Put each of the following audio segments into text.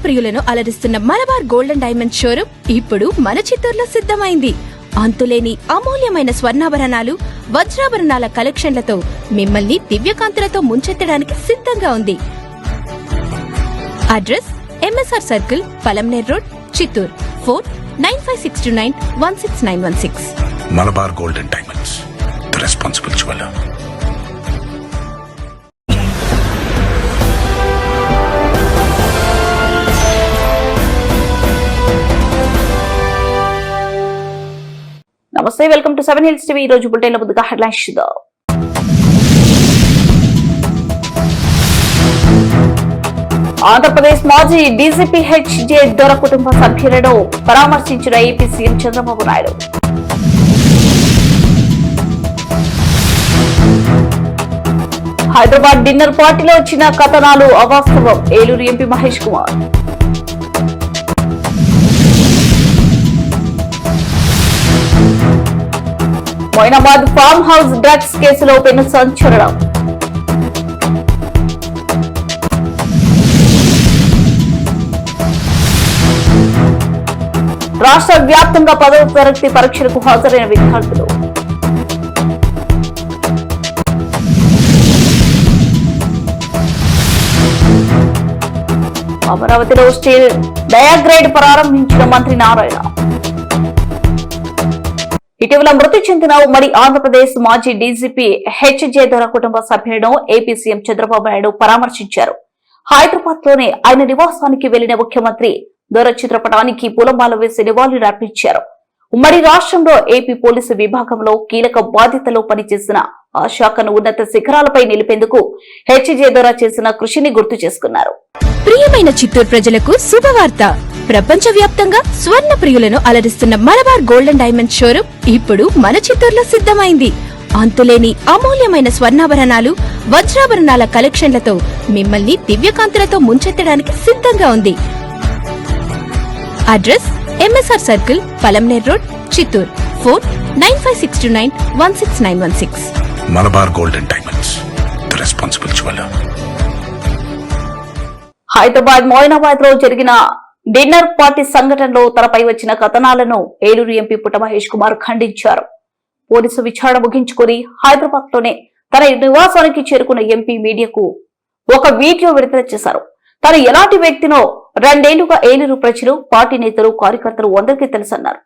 ప్రియులను అలరిస్తున్న Malabar golden diamond showroom ఇప్పుడు మన చిత్తూరులో సిద్ధమైంది. అంతులేని అమూల్యమైన స్వర్ణాభరణాలు, వజ్రాభరణాల కలెక్షన్లతో మిమ్మల్ని దివ్యకాంతులతో ముంచెత్తడానికి సిద్ధంగా ఉంది. Address MSR circle, Palamaner road, Chittoor. Phone 9562916916. Malabar golden diamonds, the responsible jeweller. నమస్తే, వెల్కమ్ టు 7 Hills TV. ఈ రోజు బులెటిన్ల ముందుగా హెడ్లైన్స్ చూద్దాం. ఆంధ్రప్రదేశ్ మాజీ డీజీపీ HJ దొర కుటుంబ సభ్యులను పరామర్శించిన AP CM Chandrababu Naidu. Hyderabad dinner పార్టీలో వచ్చిన కథనాలు అవాస్తవం, Eluru MP Mahesh Kumar. Moinabad farm house drugs కేసులో పెను సంచలనం. రాష్ట్ర వ్యాప్తంగా 10వ తరగతి పరీక్షలకు హాజరైన విద్యార్థులు. అమరావతిలో స్టీల్ డయాగ్రైడ్ ప్రారంభించిన మంత్రి నారాయణ. ఇటీవల మృతి చెందిన ఉమ్మడి ఆంధ్రప్రదేశ్ మాజీ డీజీపీ HJ దొర కుటుంబ సభ్యులను ఏపీ సీఎం చంద్రబాబు నాయుడు పరామర్శించారు. హైదరాబాద్ లోని ఆయన నివాసానికి వెళ్లిన ముఖ్యమంత్రి దొర చిత్రపటానికి పూలమాల వేసి నివాళులు అర్పించారు. ఉమ్మడి రాష్ట్రంలో ఏపీ పోలీసు విభాగంలో కీలక బాధ్యతలో పనిచేసిన ఆ శాఖను ఉన్నత శిఖరాలపై నిలిపేందుకు HJ దొర చేసిన కృషిని గుర్తు చేసుకున్నారు. ప్రియమైన చిత్తూరు ప్రజలకు శుభవార్త. ప్రపంచవ్యాప్తంగా స్వర్ణ ప్రియులను అలరిస్తున్న మలబార్ గోల్డెన్ డైమండ్ షోరూమ్ ఇప్పుడు మన చిత్తూరులో సిద్ధమైంది. అంతులేని అమూల్యమైన స్వర్ణాభరణాలు, వజ్రాభరణాల కలెక్షన్లతో మిమ్మల్ని దివ్యకాంతులతో ముంచెత్తడానికి సిద్ధంగా ఉంది. Address MSR circle, Palamaner road, Chittoor. Phone 9562916916. Malabar golden diamonds, the responsible jeweller. Hyderabad Moinabad లో జరిగిన డిన్నర్ పార్టీ సంఘటనలో తనపై వచ్చిన కథనాలను ఏలూరు ఎంపీ పుట్ట మహేష్ కుమార్ ఖండించారు. పోలీసు విచారణ ముగించుకుని హైదరాబాద్ లోనే తన నివాసానికి చేరుకున్న ఎంపీ మీడియాకు ఒక వీడియో విడుదల చేశారు. తను ఎలాంటి వ్యక్తినో 2 ఏళ్లుగా ఏలూరు ప్రజలు, పార్టీ నేతలు, కార్యకర్తలు అందరికీ తెలుసన్నారు.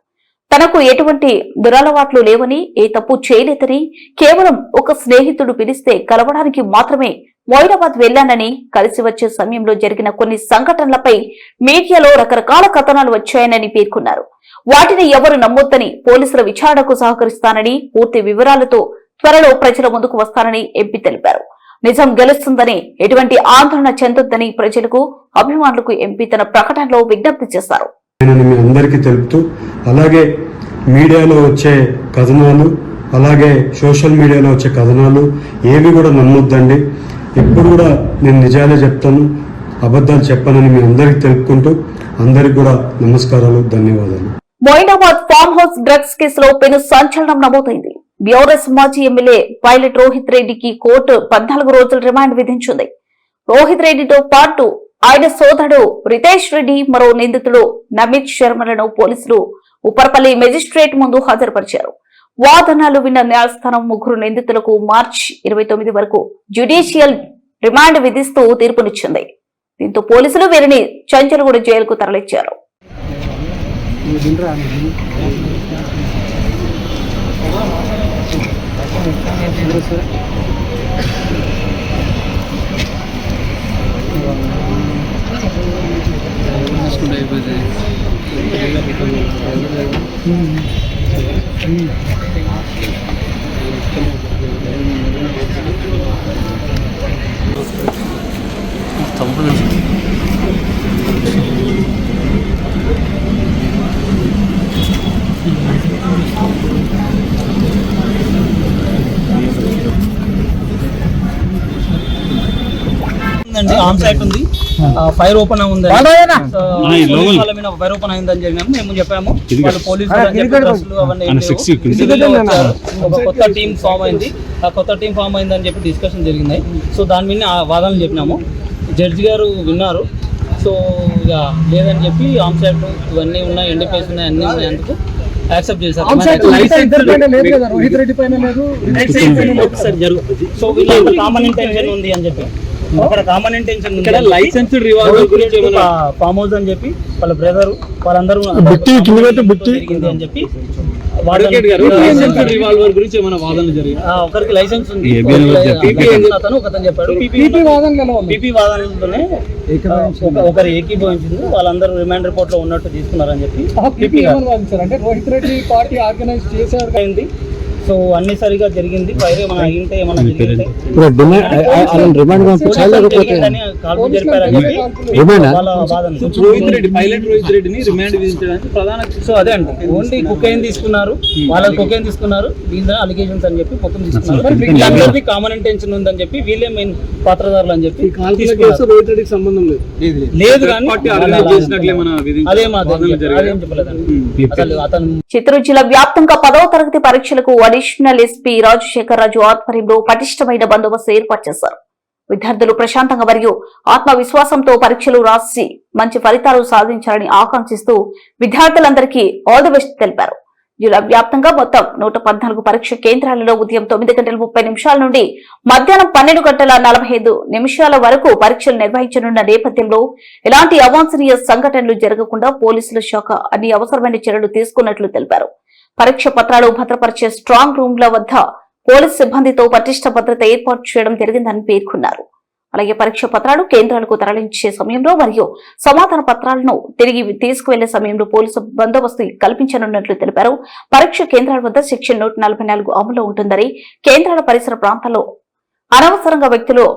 తనకు ఎటువంటి దురలవాట్లు లేవని, ఏ తప్పు చేయలేదని, కేవలం ఒక స్నేహితుడు పిలిస్తే కలవడానికి మాత్రమే మొయినాబాద్ వెళ్లానని, కలిసి వచ్చే సమయంలో జరిగిన కొన్ని సంఘటనలపై మీడియాలో రకరకాల కథనాలు వచ్చాయని పేర్కొన్నారు. వాటిని ఎవరు నమ్మొద్దని, పోలీసుల విచారణకు సహకరిస్తానని, పూర్తి వివరాలతో త్వరలో ప్రజల ముందుకు వస్తానని ఎంపీ తెలిపారు. నిజం గెలుస్తుందని, ఎటువంటి ఆందోళన చెందొద్దని ప్రజలకు, అభిమానులకు ఎంపీ తన ప్రకటనలో విజ్ఞప్తి చేశారు. మీ అందరికీ తెలుపుతూ, అలాగే మీడియాలో వచ్చే కథనాలు, అలాగే సోషల్ మీడియాలో వచ్చే కథనాలు ఏవి కూడా నమ్మొద్దండి. ఎప్పుడు కూడా నేను నిజాలే చెప్తాను, అబద్ధాలు చెప్పానని మీ అందరికీ తెలుపుకుంటూ అందరికి కూడా నమస్కారాలు, ధన్యవాదాలు. మొయినాబాద్ ఫార్మ్ హౌస్ డ్రగ్స్ కేసులో పెను సంచలనం నమోదైంది. బీఆర్ఎస్ మాజీ ఎమ్మెల్యే పైలట్ రోహిత్ రెడ్డికి కోర్టు 14 రోజుల రిమాండ్ విధించింది. రోహిత్ రెడ్డితో పాటు ఆయన సోదరుడు రితేష్ రెడ్డి, మరో నిందితుడు నమిత్ శర్మలను పోలీసులు ఉప్పరపల్లి మెజిస్ట్రేట్ ముందు హాజరుపరిచారు. వాదనలు విన్న న్యాయస్థానం 3 నిందితులకు మార్చి 29 వరకు జ్యుడిషియల్ రిమాండ్ విధిస్తూ తీర్పునిచ్చింది. దీంతో పోలీసులు వీరిని చంచలగూడ జైలుకు తరలించారు. ఆన్ సైట్ ఉంది, ఫైర్ ఓపెన్ ఉంది, ఫైర్ ఓపెన్ అయిందని చెప్పినాము. మేము చెప్పాము, వాళ్ళు పోలీసులు అవన్నీ ఒక కొత్త టీం ఫామ్ అయింది. ఆ కొత్త టీం ఫామ్ అయిందని చెప్పి డిస్కషన్ జరిగింది. సో దాని మీద వాదనలు చెప్పినాము. జడ్జి గారు విన్నారు. సో ఇక లేదని చెప్పి ఆర్మ్స్ యాక్ట్ ఇవన్నీ ఉన్నాయి, ఎన్డీపీఎస్ ఉన్నాయి, అన్నీ ఉన్నందుకు యాక్సెప్ట్ చేశారు. ఒకసారి జరుగుతుంది. సో వీళ్ళంతా కామన్ ఇంటెన్షన్ ఉంది అని చెప్పి అక్కడ కామన్ ఇంటెన్షన్ ఉంది. లైసెన్స్ రివాల్వర్ గురించి ఫామ్ హౌస్ అని చెప్పి వాళ్ళ బ్రదర్ వాళ్ళందరూ జరిగింది అని చెప్పి రివాల్వర్ గురించి ఏమైనా వాదనలు జరిగింది. ఒకరికి లైసెన్స్ ఉంది అతను ఒకతను చెప్పాడు. పీపీ వాదనలోనే ఒకరు ఏకీభవించింది. వాళ్ళందరూ రిమాండ్ రిపోర్ట్ లో ఉన్నట్టు తీసుకున్నారని చెప్పి అంటే రోహిత్ రెడ్డి పార్టీ ఆర్గనైజ్ చేశారు అయింది. సో అన్ని సరిగా జరిగింది. ఫైర్ ఏమైనా అయింటే ఏమైనా జరిగింటే రోహిత్ రెడ్డిని రిమాండ్ విధించడానికి ప్రధాన సో అదే అంటే ఓన్లీ కుకైన్ తీసుకున్నారు, వాళ్ళు కుకైన్ తీసుకున్నారు, వీళ్ళ అలిగేషన్స్ అని చెప్పి మొత్తం తీసుకున్నారు. కామన్ ఇంటెన్షన్ ఉందని చెప్పి వీళ్ళే మెయిన్ పాత్రదారులు అని చెప్పి రోహిత్ రెడ్డికి సంబంధం లేదు కానీ అదేం చెప్పలేదండి. అతను చిత్తూరు జిల్లా వ్యాప్తంగా 10వ తరగతి పరీక్షలకు అడిషనల్ ఎస్పీ రాజశేఖర్ రాజు ఆధ్వర్యంలో పటిష్టమైన బందోబస్తు ఏర్పాటు చేశారు. విద్యార్థులు ప్రశాంతంగా మరియు ఆత్మవిశ్వాసంతో పరీక్షలు రాసి మంచి ఫలితాలు సాధించాలని ఆకాంక్షిస్తూ విద్యార్థులందరికీ ఆల్ ది బెస్ట్ తెలిపారు. జిల్లా వ్యాప్తంగా మొత్తం 114 పరీక్ష కేంద్రాలలో ఉదయం 9:30 నుండి మధ్యాహ్నం 12:45 వరకు పరీక్షలు నిర్వహించనున్న నేపథ్యంలో ఎలాంటి అవాంఛనీయ సంఘటనలు జరగకుండా పోలీసుల శాఖ అన్ని అవసరమైన చర్యలు తీసుకున్నట్లు తెలిపారు. పరీక్ష పత్రాలు భద్రపరిచే స్ట్రాంగ్ రూమ్ల వద్ద పోలీసు సిబ్బందితో పటిష్ట భద్రత ఏర్పాటు చేయడం జరిగిందని పేర్కొన్నారు. అలాగే పరీక్ష పత్రాలు కేంద్రాలకు తరలించే సమయంలో మరియు సమాధాన పత్రాలను తిరిగి తీసుకువెళ్లే సమయంలో పోలీసు బందోబస్తు కల్పించనున్నట్లు తెలిపారు. పరీక్ష కేంద్రాల వద్ద సెక్షన్ 144 అమల్లో ఉంటుందని, కేంద్రాల పరిసర ప్రాంతాల్లో అనవసరంగా వ్యక్తులు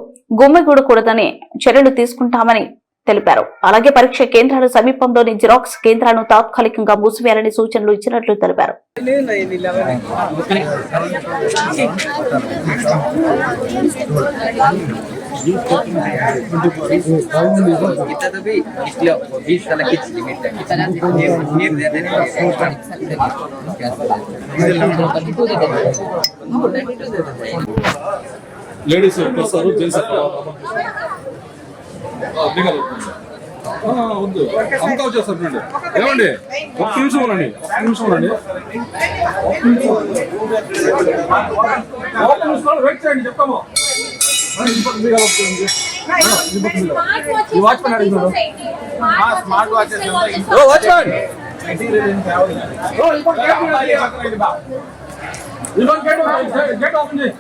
గుమ్మిగూడకూడదని చర్యలు తీసుకుంటామని తెలిపారు. అలాగే పరీక్ష కేంద్రాల సమీపంలోని జిరాక్స్ కేంద్రాలను తాత్కాలికంగా మూసివేయాలని సూచనలు ఇచ్చినట్లు తెలిపారు. లేడీస్ వస్తారు, జెంట్స్ వద్దు అమ్మకాలు చేస్తారు. ఏమండి ఒక్క నిమిషం ఉండండి, వెయిట్ చేయండి, చెప్తాము. వాచ్మెన్ అడిగినాడు, స్మార్ట్ వాచ్ గేట్ ఓపెన్ చేయి.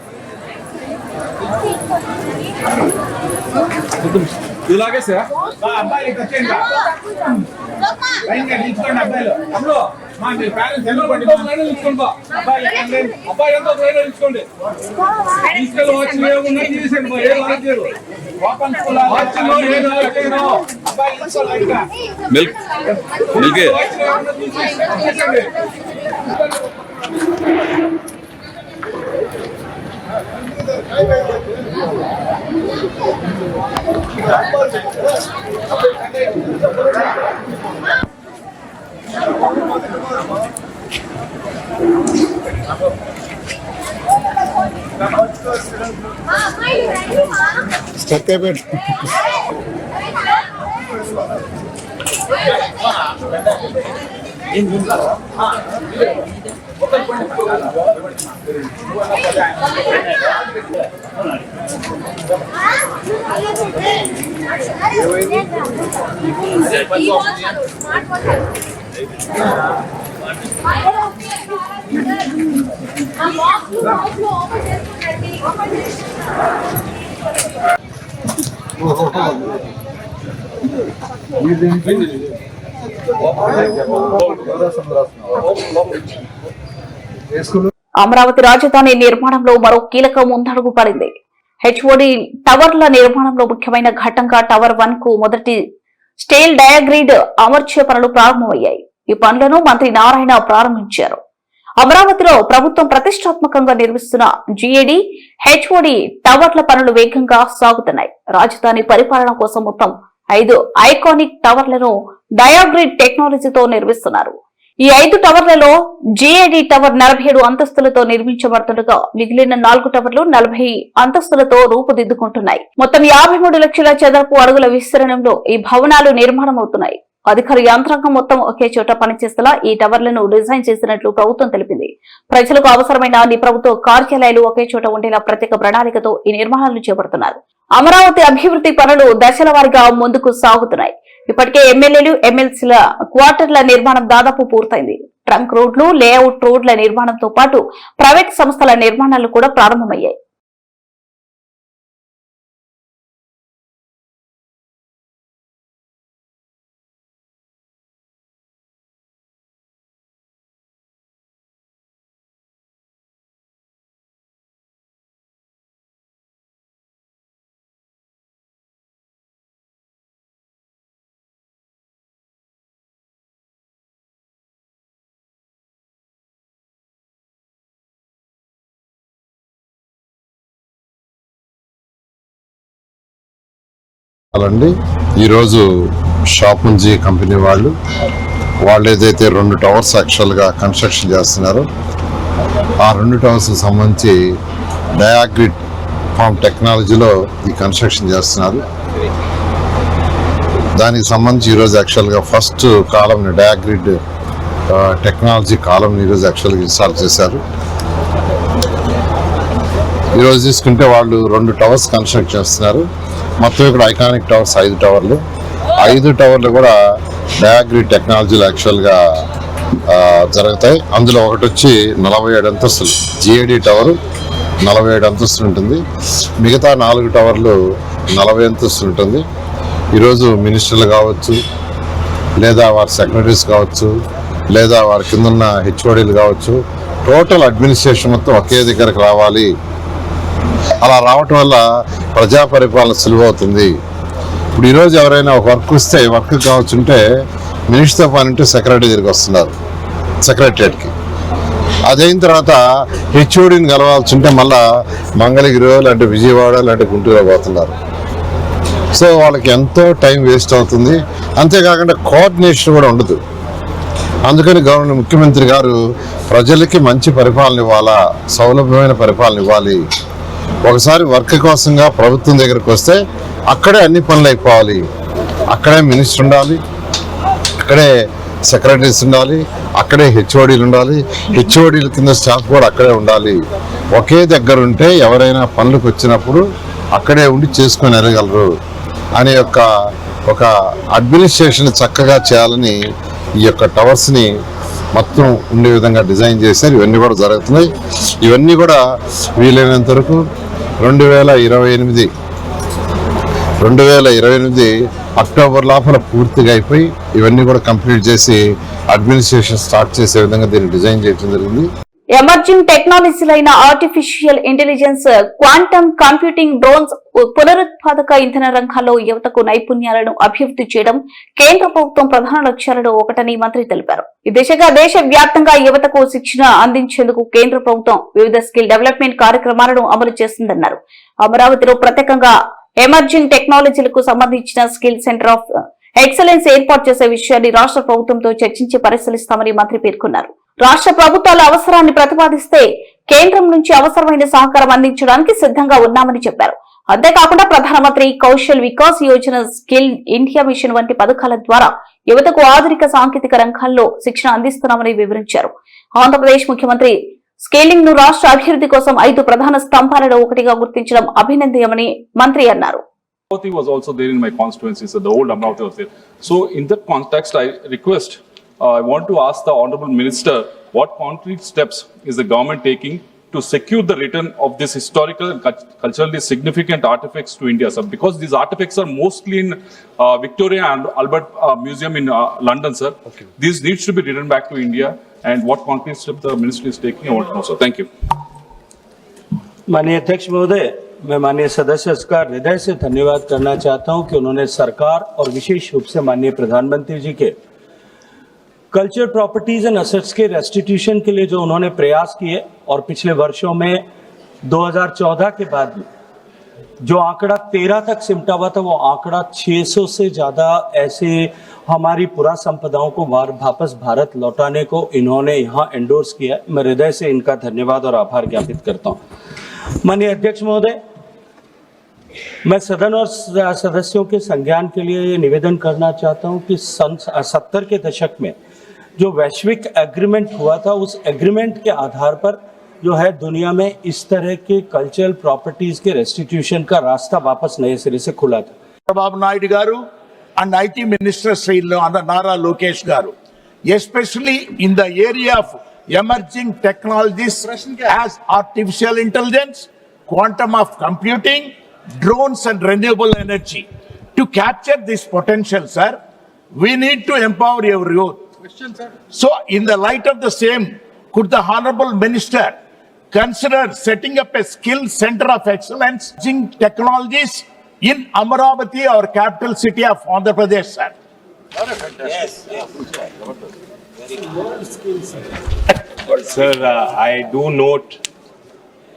ఇలాగే సార్ అబ్బాయి ఎంతో ఇచ్చుకోండి. తీసుకెళ్ళి వచ్చి ఏమున్నా తీసేయండి, స్టక్ అయిపోయాడు. అమరావతి రాజధాని నిర్మాణంలో మరో కీలక ముందడుగు పడింది. హెచ్ఓడి టవర్ల నిర్మాణంలో ముఖ్యమైన ఘట్టంగా టవర్ 1 కు మొదటి స్టీల్ డయాగ్రిడ్ అమర్చే పనులు ప్రారంభమయ్యాయి. ఈ పనులను మంత్రి నారాయణ ప్రారంభించారు. అమరావతిలో ప్రభుత్వం ప్రతిష్టాత్మకంగా నిర్మిస్తున్న జీఏడీ హెచ్ఓడి టవర్ల పనులు వేగంగా సాగుతున్నాయి. రాజధాని పరిపాలన కోసం మొత్తం 5 ఐకానిక్ టవర్లను డయాగ్రిడ్ టెక్నాలజీతో నిర్మిస్తున్నారు. ఈ 5 టవర్లలో జిఏడి టవర్ 47 అంతస్తులతో నిర్మించబడుతుండగా మిగిలిన 4 టవర్లు 40 అంతస్తులతో రూపుదిద్దుకుంటున్నాయి. మొత్తం 53 లక్షల చదరపు అడుగుల విస్తీర్ణంలో ఈ భవనాలు నిర్మాణమవుతున్నాయి. అధికార యంత్రాంగం మొత్తం ఒకే చోట పనిచేసేలా ఈ టవర్లను డిజైన్ చేసినట్లు ప్రభుత్వం తెలిపింది. ప్రజలకు అవసరమైన అన్ని ప్రభుత్వ కార్యాలయాలు ఒకే చోట ఉండేలా ప్రత్యేక ప్రణాళికతో ఈ నిర్మాణాలను చేపడుతున్నారు. అమరావతి అభివృద్ధి పనులు దశల వారీగా ముందుకు సాగుతున్నాయి. ఇప్పటికే ఎమ్మెల్యేలు ఎమ్మెల్సీల క్వార్టర్ల నిర్మాణం దాదాపు పూర్తయింది. ట్రంక్ రోడ్లు, లేఅవుట్ రోడ్ల నిర్మాణంతో పాటు ప్రైవేట్ సంస్థల నిర్మాణాలు కూడా ప్రారంభమయ్యాయి. అండి ఈరోజు షాపుంజీ కంపెనీ వాళ్ళు ఏదైతే 2 టవర్స్ యాక్చువల్గా కన్స్ట్రక్షన్ చేస్తున్నారో ఆ 2 టవర్స్ సంబంధించి డయాగ్రిడ్ ఫామ్ టెక్నాలజీలో ఈ కన్స్ట్రక్షన్ చేస్తున్నారు. దానికి సంబంధించి ఈరోజు యాక్చువల్గా ఫస్ట్ కాలంని డయాగ్రిడ్ టెక్నాలజీ కాలంని ఈరోజు యాక్చువల్గా ఇన్స్టాల్ చేశారు. ఈరోజు తీసుకుంటే వాళ్ళు 2 టవర్స్ కన్స్ట్రక్ట్ చేస్తున్నారు. మొత్తం ఇక్కడ ఐకానిక్ టవర్స్ 5 టవర్లు. 5 టవర్లు కూడా డయాగ్రిడ్ టెక్నాలజీలో యాక్చువల్గా జరుగుతాయి. అందులో ఒకటి వచ్చి 47 అంతస్తులు జిఏడి టవర్ 47 అంతస్తులు ఉంటుంది. మిగతా 4 టవర్లు 40 అంతస్తులు ఉంటుంది. ఈరోజు మినిస్టర్లు కావచ్చు, లేదా వారి సెక్రటరీస్ కావచ్చు, లేదా వారి కింద ఉన్న హెచ్ఓడీలు కావచ్చు, టోటల్ అడ్మినిస్ట్రేషన్ మొత్తం ఒకే దగ్గరకు రావాలి. అలా రావటం వల్ల ప్రజా పరిపాలన సులువవుతుంది. ఇప్పుడు ఈరోజు ఎవరైనా ఒక వర్క్ వస్తే వర్క్ కావచ్చుంటే మినిస్టర్తో పని ఉంటే సెక్రటరీ దగ్గరికి వస్తున్నారు సెక్రటరియట్కి. అదైన తర్వాత హెచ్ఓడిని కలవాల్సి ఉంటే మళ్ళా మంగళగిరి లాంటి విజయవాడ లాంటి గుంటూరు పోతున్నారు. సో వాళ్ళకి ఎంతో టైం వేస్ట్ అవుతుంది. అంతేకాకుండా కోఆర్డినేషన్ కూడా ఉండదు. అందుకని ముఖ్యమంత్రి గారు ప్రజలకి మంచి పరిపాలన ఇవ్వాలా, సౌలభ్యమైన పరిపాలన ఇవ్వాలి. ఒకసారి వర్క్ కోసంగా ప్రభుత్వం దగ్గరకు వస్తే అక్కడే అన్ని పనులు అయిపోవాలి. అక్కడే మినిస్టర్ ఉండాలి, అక్కడే సెక్రటరీస్ ఉండాలి, అక్కడే హెచ్ఓడీలు ఉండాలి, హెచ్ఓడీల కింద స్టాఫ్ కూడా అక్కడే ఉండాలి. ఒకే దగ్గర ఉంటే ఎవరైనా పనులకు వచ్చినప్పుడు అక్కడే ఉండి చేసుకొని వెళ్ళగలరు అనే ఒక అడ్మినిస్ట్రేషన్ చక్కగా చేయాలని ఈ యొక్క టవర్స్ని మొత్తం ఉండే విధంగా డిజైన్ చేశారు. ఇవన్నీ కూడా జరుగుతున్నాయి. ఇవన్నీ కూడా వీలైనంత వరకు 2028 అక్టోబర్ లోపల పూర్తిగా అయిపోయి ఇవన్నీ కూడా కంప్లీట్ చేసి అడ్మినిస్ట్రేషన్ స్టార్ట్ చేసే విధంగా దీన్ని డిజైన్ చేయడం జరిగింది. ఎమర్జింగ్ టెక్నాలజీలైన artificial intelligence, quantum computing, drones, పునరుత్పాదక ఇంధన రంగాల్లో యువతకు నైపుణ్యాలను అభివృద్ధి చేయడం కేంద్ర ప్రభుత్వం ప్రధాన లక్ష్యాలలో ఒకటని మంత్రి తెలిపారు. ఈ దిశగా దేశవ్యాప్తంగా యువతకు శిక్షణ అందించేందుకు కేంద్ర ప్రభుత్వం వివిధ స్కిల్ డెవలప్మెంట్ కార్యక్రమాలను అమలు చేస్తుందన్నారు. అమరావతిలో ప్రత్యేకంగా ఎమర్జింగ్ టెక్నాలజీలకు సంబంధించిన స్కిల్ సెంటర్ ఆఫ్ ఎక్సలెన్స్ ఏర్పాటు చేసే విషయాన్ని రాష్ట్ర ప్రభుత్వంతో చర్చించి పరిశీలిస్తామని మంత్రి పేర్కొన్నారు. రాష్ట్ర ప్రభుత్వాల అవసరాన్ని ప్రతిపాదిస్తే కేంద్రం నుంచి అవసరమైన సహకారం అందించడానికి సిద్ధంగా ఉన్నామని చెప్పారు. అంతేకాకుండా ప్రధానమంత్రి Kaushal Vikas Yojana, skill India mission వంటి పథకాల ద్వారా యువతకు ఆధునిక సాంకేతిక రంగాల్లో శిక్షణ అందిస్తున్నామని వివరించారు. ఆంధ్రప్రదేశ్ ముఖ్యమంత్రి స్కేలింగ్ ను రాష్ట్ర అభివృద్ధి కోసం 5 ప్రధాన స్తంభాలలో ఒకటిగా గుర్తించడం అభినందనీయమని మంత్రి అన్నారు. Amravati was also there in my constituency, so the old Amravati was there. So in that context, I want to ask the Honorable Minister, what concrete steps is the government taking to secure the return of this historical and culturally significant artifacts to India, sir? Because these artifacts are mostly in Victoria and Albert Museum in London, sir. Okay. These needs to be returned back to India, and what concrete steps the ministry is taking, I want to know, sir. Thank you. माननीय अध्यक्ष महोदय, मैं माननीय सदस्य का हृदय से धन्यवाद करना चाहता हूं कि उन्होंने सरकार और विशेष रूप से माननीय प्रधानमंत्री जी के कल्चर प्रॉपर्टीज एंड असेट्स के रेस्टिट्यूशन के लिए जो उन्होंने प्रयास किए और पिछले वर्षों में 2014 के बाद जो आंकड़ा 13 तक सिमटा हुआ था वो आंकड़ा 600 से ज्यादा ऐसे हमारी पुरा संपदाओं को वापस भारत लौटाने को इन्होंने यहाँ एंडोर्स किया। मैं हृदय से इनका धन्यवाद और आभार ज्ञापित करता हूँ। माननीय अध्यक्ष महोदय, मैं सदन और सदस्यों के संज्ञान के लिए ये निवेदन करना चाहता हूँ कि 70 के दशक में जो वैश्विक एग्रीमेंट हुआ था, उस एग्रीमेंट के आधार पर जो है दुनिया में इस तरह के कल्चरल प्रॉपर्टीज के रेस्टिट्यूशन का रास्ता वापस नए सिरे से खुला था। చంద్రబాబు నాయుడు గారు and IT minister Shri Nara Lokesh గారు, especially in the area of emerging technologies as artificial intelligence, quantum of computing, drones and renewable energy. To capture this potential, sir, we need to empower your youth. So in the light of the same, could the Honorable Minister consider setting up a skill center of excellence in technologies in Amaravati, our capital city of Andhra Pradesh, sir? Sir, I do note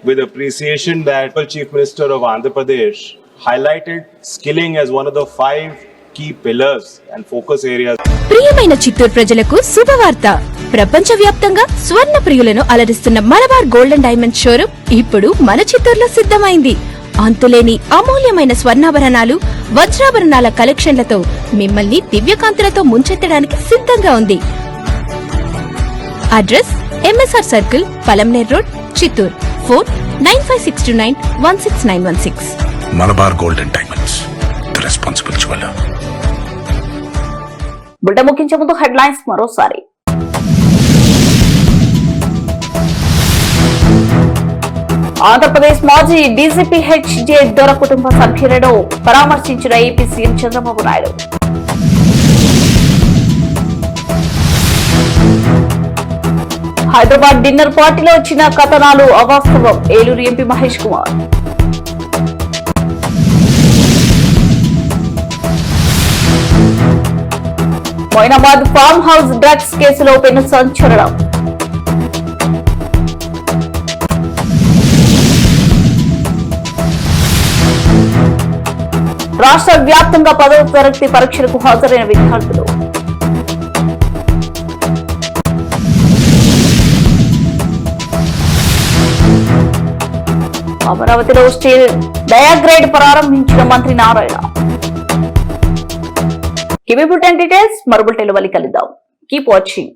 with appreciation that the Chief Minister of Andhra Pradesh highlighted skilling as one of the 5 key pillars and focus areas. ప్రియమైన చిత్తూరు ప్రజలకు శుభవార్త. ప్రపంచవ్యాప్తంగా స్వర్ణ ప్రియులను అలరిస్తున్న Malabar golden diamond showroom ఇప్పుడు మన చిత్తూరులో సిద్ధమైంది. అంతులేని అమూల్యమైన స్వర్ణాభరణాలు, వజ్రాభరణాల కలెక్షన్లతో మిమ్మల్ని దివ్యకాంతులతో ముంచెత్తడానికి సిద్ధంగా ఉంది. Address MSR circle, Palamaner road, Chittoor. Phone 9562916916. Malabar Golden Diamonds, the responsible jeweler. బుల్ట ముగించే ముందు హెడ్లైన్స్ మరోసారి. ఆంధ్రప్రదేశ్ మాజీ డీజీపీ హెచ్జే దొర కుటుంబ సభ్యులను పరామర్శించిన AP CM Chandrababu Naidu. Hyderabad dinner పార్టీలో వచ్చిన కథనాలు అవాస్తవం, Eluru MP Mahesh Kumar. Moinabad farm house drugs కేసులో పెను సంచలనం. రాష్ట్ర వ్యాప్తంగా 10వ తరగతి పరీక్షలకు హాజరైన విద్యార్థులు. అమరావతిలో స్టీల్ డయాగ్రైడ్ ప్రారంభించిన మంత్రి నారాయణ. ఇవి బులెటిన్ డీటెయిల్స్. మరో బులెటిన్లో మళ్ళీ కలుద్దాం. Keep watching.